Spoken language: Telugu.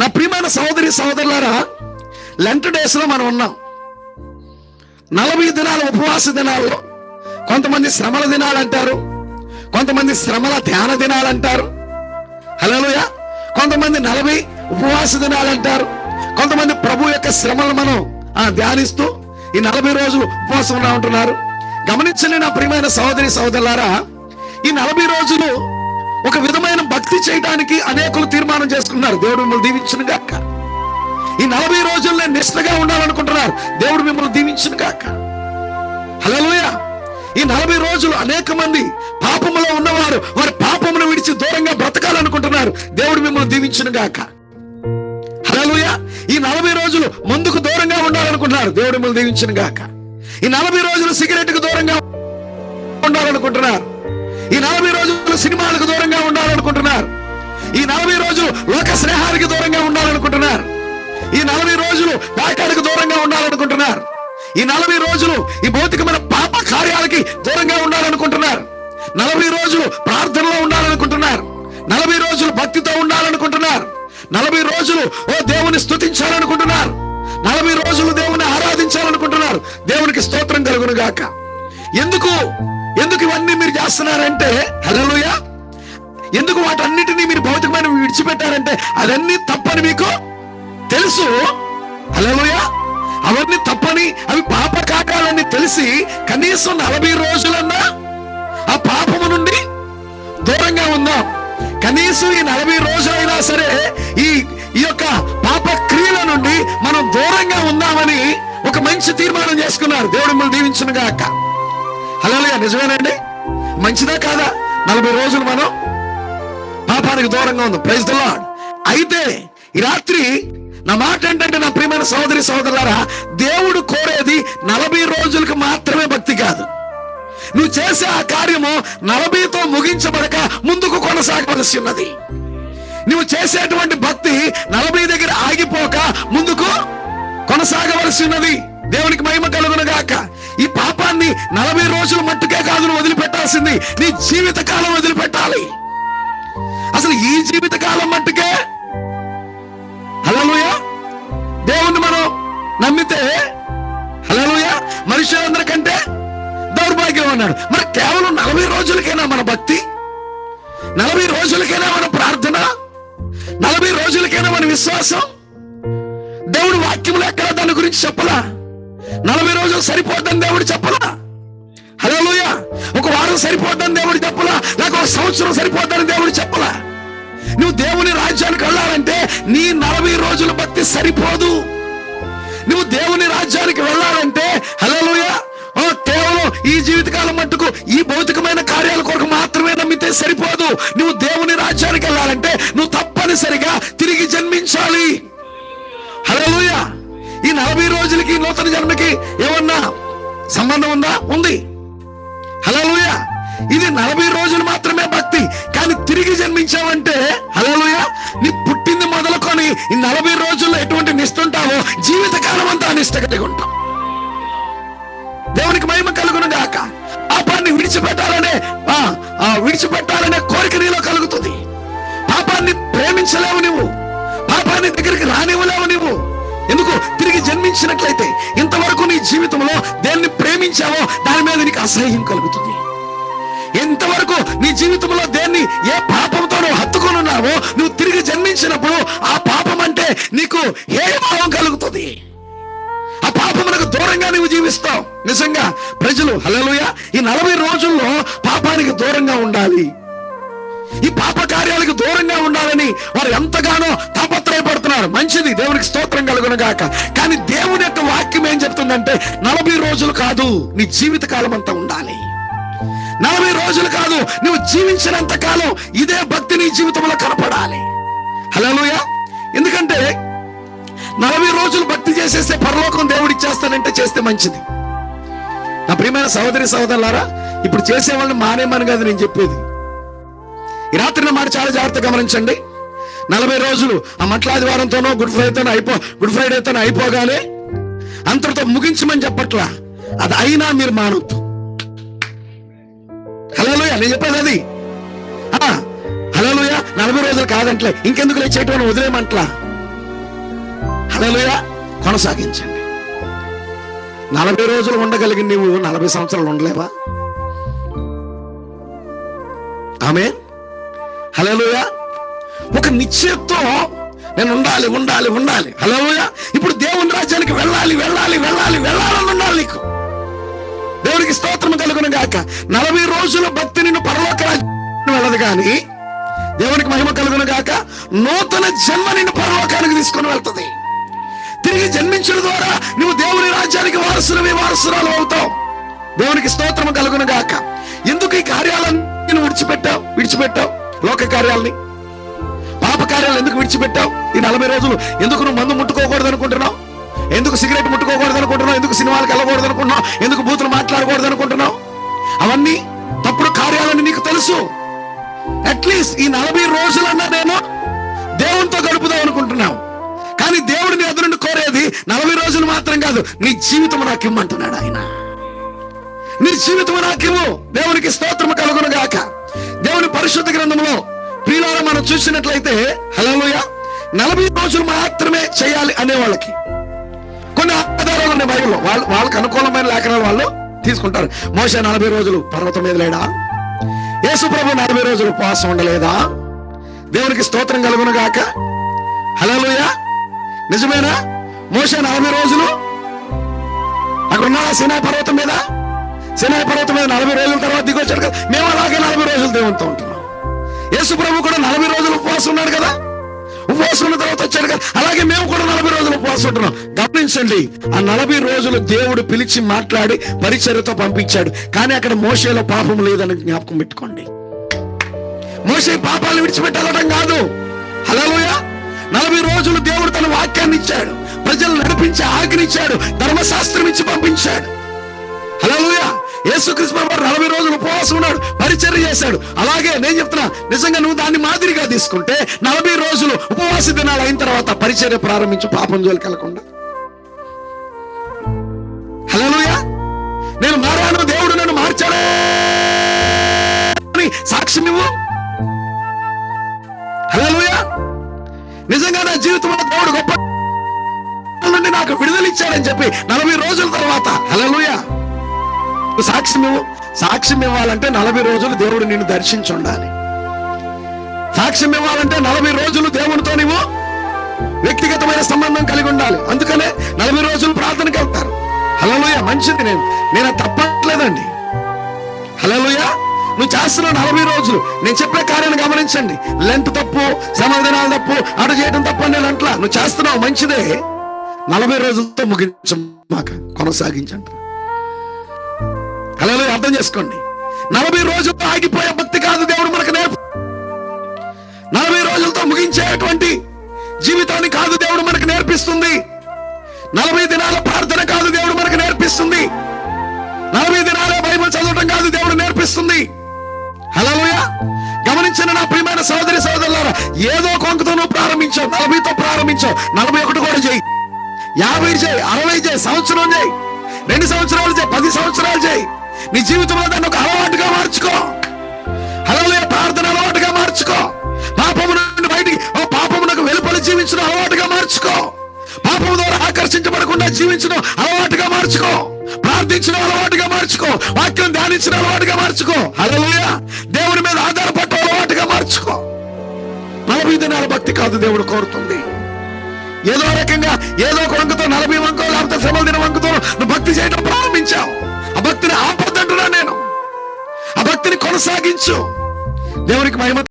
నా ప్రియమైన సహోదరి సహోదరులారా, లెంట్ డేస్లో మనం ఉన్నాం. 40 దినాల ఉపవాస దినాల్లో కొంతమంది శ్రమల దినాలు అంటారు, కొంతమంది శ్రమల ధ్యాన దినాలు అంటారు. హల్లెలూయా. కొంతమంది 40 ఉపవాస దినాలు అంటారు, కొంతమంది ప్రభు యొక్క శ్రమలు మనం ధ్యానిస్తూ ఈ 40 రోజులు ఉపవాసం ఉంటున్నారు. గమనించండి నా ప్రియమైన సహోదరి సహోదరులారా, ఈ 40 రోజులు ఒక విధమైన భక్తి చేయడానికి అనేకులు తీర్మానం చేసుకున్నారు. దేవుడు మిమ్మల్ని దీవించును గాక. ఈ 40 రోజుల్లో నిష్ఠగా ఉండాలనుకుంటున్నారు. దేవుడు మిమ్మల్ని దీవించును గాక. హల్లెలూయా. ఈ 40 రోజులు అనేక మంది పాపములో ఉన్నవారు వారి పాపమును విడిచి దూరంగా బ్రతకాలనుకుంటున్నారు. దేవుడు మిమ్మల్ని దీవించును గాక. హల్లెలూయా. ఈ 40 రోజులు మందుకు దూరంగా ఉండాలనుకుంటున్నారు. దేవుడు మిమ్మల్ని దీవించును గాక. ఈ 40 రోజులు సిగరెట్కు దూరంగా ఉండాలనుకుంటున్నారు. ఈ 40 రోజులు సినిమాలకు దూరంగా ఉండాలనుకుంటున్నారు. ఈ 40 రోజులు లోక స్నేహానికి దూరంగా ఉండాలనుకుంటున్నారు. ఈ 40 రోజులు పేకాడికి దూరంగా ఉండాలనుకుంటున్నారు. ఈ 40 రోజులు ఈ భౌతికమైన పాప కార్యాలకి దూరంగా ఉండాలనుకుంటున్నారు. 40 రోజులు ప్రార్థనలో ఉండాలనుకుంటున్నారు. 40 రోజులు భక్తితో ఉండాలనుకుంటున్నారు. 40 రోజులు దేవుని స్తుతించాలనుకుంటున్నారు. 40 రోజులు దేవుని ఆరాధించాలనుకుంటున్నారు. దేవునికి స్తోత్రం కలుగును గాక. ఎందుకు ఇవన్నీ మీరు చేస్తున్నారంటే, హల్లెలూయా, ఎందుకు వాటన్నిటినీ మీరు భౌతికమైన విడిచిపెట్టారంటే అదన్నీ తప్పని మీకు తెలుసు. హల్లెలూయా. అవన్నీ తప్పని, అవి పాప కాకాలని తెలిసి కనీసం 40 రోజులన్నా ఆ పాపము నుండి దూరంగా ఉందాం. కనీసం ఈ 40 రోజులైనా సరే ఈ యొక్క పాప క్రియల నుండి మనం దూరంగా ఉందామని ఒక మంచి తీర్మానం చేసుకున్నారు. దేవుడు మిమ్మల్ని దీవించును గాక. హల్లెలూయా. నిజమేనండి? మంచిదా కాదా? 40 రోజులు మనం పాపానికి దూరంగా ఉందాం. Praise the Lord. అయితే ఈ రాత్రి నా మాట ఏంటంటే, నా ప్రియమైన సహోదరి సహోదరులారా, దేవుడు కోరేది 40 రోజులకు మాత్రమే భక్తి కాదు. నువ్వు చేసే ఆ కార్యము 40తో ముగించబడక ముందుకు కొనసాగవలసి ఉన్నది. నువ్వు చేసేటువంటి భక్తి 40 దగ్గర ఆగిపోక ముందుకు కొనసాగవలసి ఉన్నది. దేవునికి మహిమ కలుగును గాక. ఈ పాపాన్ని 40 రోజుల మట్టుకే కాదు నువ్వు వదిలిపెట్టాల్సింది, నీ జీవిత కాలం వదిలిపెట్టాలి. అసలు ఈ జీవిత కాలం మట్టుకే. హల్లెలూయా. దేవుణ్ణి మనం నమ్మితే, హల్లెలూయా, మనుషులందరికంటే దౌర్భాగ్యం అన్నాడు. మరి కేవలం 40 రోజులకైనా మన భక్తి, 40 రోజులకైనా మన ప్రార్థన, 40 రోజులకైనా మన విశ్వాసం. దేవుడు వాక్యములు ఎక్కడ దాని గురించి చెప్పలా. 40 రోజులు సరిపోద్దని దేవుడు చెప్పలా. హల్లెలూయా. ఒక వారం సరిపోద్దని దేవుడు చెప్పలా, లేక ఒక సంవత్సరం సరిపోద్దని దేవుడు చెప్పలా. నువ్వు దేవుని రాజ్యానికి వెళ్ళాలంటే నీ 40 రోజుల భక్తి సరిపోదు. నువ్వు దేవుని రాజ్యానికి వెళ్ళాలంటే, హల్లెలూయా, కేవలం ఈ జీవితకాలం మట్టుకు ఈ భౌతికమైన కార్యాల కొరకు మాత్రమే నమ్మితే సరిపోదు. నువ్వు దేవుని రాజ్యానికి వెళ్ళాలంటే నువ్వు తప్పనిసరిగా తిరిగి జన్మించాలి. హల్లెలూయా. ఈ 40 రోజులకి నూతన జన్మకి ఏమన్నా సంబంధం ఉందా? ఉంది. హల్లెలూయా. ఇది 40 రోజులు మాత్రమే భక్తి. కానీ తిరిగి జన్మించావంటే, హల్లెలూయా, నీ పుట్టింది మొదలుకొని ఈ 40 రోజుల్లో ఎటువంటి నిష్ఠ ఉంటావో జీవితకాలం అంతా నిష్ఠ కలిగి ఉంటావు. దేవునికి మహిమ కలుగును గాక. పాపాన్ని విడిచిపెట్టాలనే కోరిక నీలో కలుగుతుంది. పాపాన్ని ప్రేమించలేవు నువ్వు, పాపాన్ని దగ్గరికి రానివ్వలేవు నువ్వు. ఎందుకు? తిరిగి జన్మించినట్లయితే ఇంతవరకు నీ జీవితంలో దేన్ని ప్రేమించావో దాని మీద నీకు అసహ్యం కలుగుతుంది. ఎంతవరకు నీ జీవితంలో దేన్ని, ఏ పాపంతో నువ్వు హత్తుకొని ఉన్నావో, నువ్వు తిరిగి జన్మించినప్పుడు ఆ పాపం అంటే నీకు ఏ భావం కలుగుతుంది. ఆ పాపమునకు దూరంగా నువ్వు జీవిస్తావు. నిజంగా ప్రజలు, హల్లెలూయా, ఈ 40 రోజుల్లో పాపానికి దూరంగా ఉండాలి, ఈ పాప కార్యాలకు దూరంగా ఉండాలని వారు ఎంతగానో తాపత్రయపడుతున్నారు. మంచిది, దేవునికి స్తోత్రం కలుగును గాక. కానీ దేవుని యొక్క వాక్యం ఏం చెప్తుందంటే 40 రోజులు కాదు, నీ జీవిత కాలం అంతా ఉండాలి. 40 రోజులు కాదు, నువ్వు జీవించినంత కాలం ఇదే భక్తి నీ జీవితంలో కనపడాలి. హల్లెలూయా. ఎందుకంటే 40 రోజులు భక్తి చేసేస్తే పరలోకం దేవుడు ఇచ్చేస్తానంటే చేస్తే మంచిది. నా ప్రియమైన సహోదరి సహోదరులారా, ఇప్పుడు చేసేవాళ్ళని మానేమని కాదు నేను చెప్పేది. ఈ రాత్రి మాట చాలా జాగ్రత్తగా గమనించండి. 40 రోజులు ఆ మంటలాదివారంతోనో గుడ్ ఫ్రైడేతోనో అయిపోగానే అంతటితో ముగించమని చెప్పట్లా. అది అయినా మీరు మానవద్దు. హల్లెలూయా. నేను చెప్పేది అది. హల్లెలూయా. 40 రోజులు కాదంటలే, ఇంకెందుకు చేయటం వదిలేమంటలా. హల్లెలూయా. కొనసాగించండి. 40 రోజులు ఉండగలిగి నీవు 40 సంవత్సరాలు ఉండలేవా? ఆమేన్. హల్లెలూయా. ఒక నిశ్చయంతో నేను ఉండాలి ఉండాలి ఉండాలి. హల్లెలూయా. ఇప్పుడు దేవుని రాజ్యానికి వెళ్ళాలి వెళ్ళాలి వెళ్ళాలి వెళ్ళాలని ఉండాలి నీకు. దేవునికి స్తోత్రం కలుగును గాక. 40 రోజుల భక్తి నిన్ను పరలోక రాజ్యానికి వెళ్ళదు కానీ దేవునికి మహిమ కలుగును గాక. నూతన జన్మ నిన్ను పరలోకానికి తీసుకొని వెళ్తుంది. తిరిగి జన్మించడం ద్వారా నువ్వు దేవుని రాజ్యానికి వారసురాలు అవుతావు. దేవునికి స్తోత్రం కలుగును గాక. ఎందుకు ఈ కార్యాలను విడిచిపెట్టావు? లోక కార్యాలని, పాప కార్యాలు ఎందుకు విడిచిపెట్టావు? ఈ 40 రోజులు ఎందుకు నువ్వు మందు ముట్టుకోకూడదు అనుకుంటున్నావు? ఎందుకు సిగరెట్ ముట్టుకోకూడదు అనుకుంటున్నావు? ఎందుకు సినిమాలకు వెళ్ళకూడదు అనుకుంటున్నావు? ఎందుకు బూతులు మాట్లాడకూడదు అనుకుంటున్నావు? అవన్నీ తప్పుడు కార్యాలని నీకు తెలుసు. అట్లీస్ట్ ఈ 40 రోజులన్నా నేను దేవునితో గడుపుదాం అనుకుంటున్నావు. కానీ దేవుడు నీ ఎదురు నుండి కోరేది 40 రోజులు మాత్రం కాదు, నీ జీవితం నాకు ఇమ్మంటున్నాడు ఆయన. నీ జీవితం నాకివ్వు. దేవునికి స్తోత్రం కలుగును గాక. దేవుని పరిశుద్ధ గ్రంథంలో ప్రియులారా మనం చూసినట్లయితే హల్లెలూయా 40 రోజులు మాత్రమే చేయాలి అనే వాళ్ళకి కొన్ని ఆధారాలు ఉన్నాయి బైబిల్లో. వాళ్ళకి అనుకూలమైన లేఖనాలు వాళ్ళు తీసుకుంటారు. మోషే 40 రోజులు పర్వతం మీద లేడా? యేసు ప్రభు 40 రోజులు ఉపవాసం ఉండలేదా? దేవునికి స్తోత్రం కలుగును గాక. హల్లెలూయా. నిజమేనా? మోషే 40 రోజులు అక్కడ ఉన్నాడా సినాయి పర్వతం మీద? సినాయి పర్వతం మీద 40 రోజుల తర్వాత దిగొచ్చాడు కదా. మేము అలాగే 40 రోజులు దేవునితో ఉంటున్నాం. యేసు ప్రభు కూడా 40 రోజులు ఉపవాసం ఉన్నాడు కదా. ఉపవాసం ఉన్న తర్వాత వచ్చాడు కదా. అలాగే మేము కూడా 40 రోజులు ఉపవాసం ఉంటున్నాం. గమనించండి, ఆ 40 రోజులు దేవుడు పిలిచి మాట్లాడి పరిచర్యతో పంపించాడు. కానీ అక్కడ మోషేలో పాపం లేదని జ్ఞాపకం పెట్టుకోండి. మోషే పాపాలను విడిచిపెట్టాలడం కాదు. హల్లెలూయా. 40 రోజులు దేవుడు తన వాక్యాన్ని ఇచ్చాడు, ప్రజలు నడిపించి ఆజ్ఞనిచ్చాడు, ధర్మశాస్త్రం ఇచ్చి పంపించాడు. హల్లెలూయా. యేసుక్రీస్తు ప్రభువు 40 రోజులు ఉపవాసం ఉన్నాడు, పరిచర్య చేశాడు. అలాగే నేను చెప్తున్నా, నిజంగా నువ్వు దాన్ని మాదిరిగా తీసుకుంటే 40 రోజులు ఉపవాస దినాలు అయిన తర్వాత పరిచర్య ప్రారంభించు, పాపం జోలికి వెళ్ళకుండా. హల్లెలూయా. నేను మారాను, దేవుడు నన్ను మార్చాడు అని సాక్ష్యం ఇవ్వు. హల్లెలూయా. నిజంగా నా జీవితంలో దేవుడు గొప్ప నుండి నాకు విడుదల ఇచ్చాడని చెప్పి 40 రోజుల తర్వాత హల్లెలూయా సాక్ష్యం ఇవ్వు. సాక్ష్యం ఇవ్వాలంటే 40 రోజులు దేవుడు నిన్ను దర్శించి ఉండాలి. సాక్ష్యం ఇవ్వాలంటే 40 రోజులు దేవునితో నీవు వ్యక్తిగతమైన సంబంధం కలిగి ఉండాలి. అందుకనే 40 రోజులు ప్రార్థనకి వెళ్తారు. హల్లెలూయా. మంచిది. నేను తప్పట్లేదండి. హల్లెలూయా. నువ్వు చేస్తున్న 40 రోజులు నేను చెప్పే కార్యాన్ని గమనించండి. లెంట్ తప్పు, దినాలు తప్పు, అటు చేయడం తప్పు అని నేను అంట్లా. నువ్వు చేస్తున్నావు మంచిదే. 40 రోజులతో ముగించమాక, కొనసాగించండి. హల్లెలూయా. అర్థం చేసుకోండి. 40 రోజులతో ఆగిపోయే భక్తి కాదు దేవుడు మనకు 40 రోజులతో ముగించేటువంటి జీవితాన్ని కాదు దేవుడు మనకు నేర్పిస్తుంది. 40 దినాల ప్రార్థన కాదు దేవుడు మనకు నేర్పిస్తుంది. 40 దినాల బైబిల్ చదవడం కాదు దేవుడు నేర్పిస్తుంది. హల్లెలూయా. గమనించిన నా ప్రియమైన సోదరి సోదరులారా, ఏదో కొంకతో నువ్వు ప్రారంభించావు, 40తో ప్రారంభించావు. 41 కూడా చేయి, 50 చేయి, 60 చేయి, సంవత్సరం చేయి, 2 సంవత్సరాలు చేయి, 10 సంవత్సరాలు చేయి. నీ జీవితంలో దాన్ని ఒక అలవాటుగా మార్చుకో. హల్లెలూయా. ప్రార్థన అలవాటుగా మార్చుకో. పాపము నుండి బయటికి పాపమునకు వెలుపల జీవించడం అలవాటుగా మార్చుకో. పాపము ద్వారా ఆకర్షించబడకుండా జీవించడం అలవాటుగా మార్చుకో. ప్రార్థించడం అలవాటుగా మార్చుకో. వాక్యం ధ్యానించడం అలవాటుగా మార్చుకో. హల్లెలూయా. దేవుని మీద ఆధారపడటం అలవాటుగా మార్చుకో. 40 దినాల భక్తి కాదు దేవుడు కోరుతుంది. ఏదో రకంగా ఏదో ఒక వంకతో 40 వంకో లేకపోతే శ్రమల దిన వంకతో నువ్వు భక్తి చేయడం ప్రారంభించావు. ఆ భక్తిని ఆపొద్దంటున్నా నేను. ఆ భక్తిని కొనసాగించు. దేవునికి మహిమ